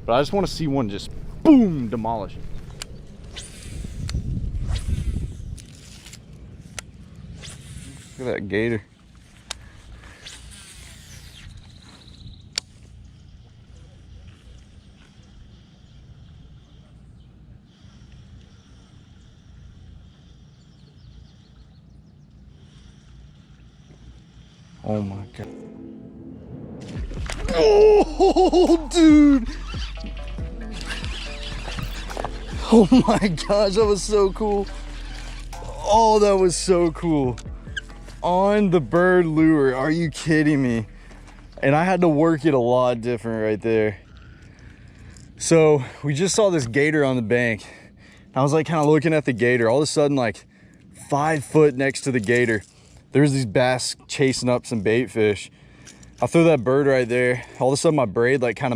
But I just want to see one just boom, demolish it. Look at that gator. Oh my God. Oh, dude. Oh my gosh, that was so cool. Oh, that was so cool. On the bird lure, are you kidding me? And I had to work it a lot different right there. So we just saw this gator on the bank. I was like kind of looking at the gator. All of a sudden, like 5 foot next to the gator, there's these bass chasing up some bait fish. I threw that bird right there. All of a sudden my braid like kind of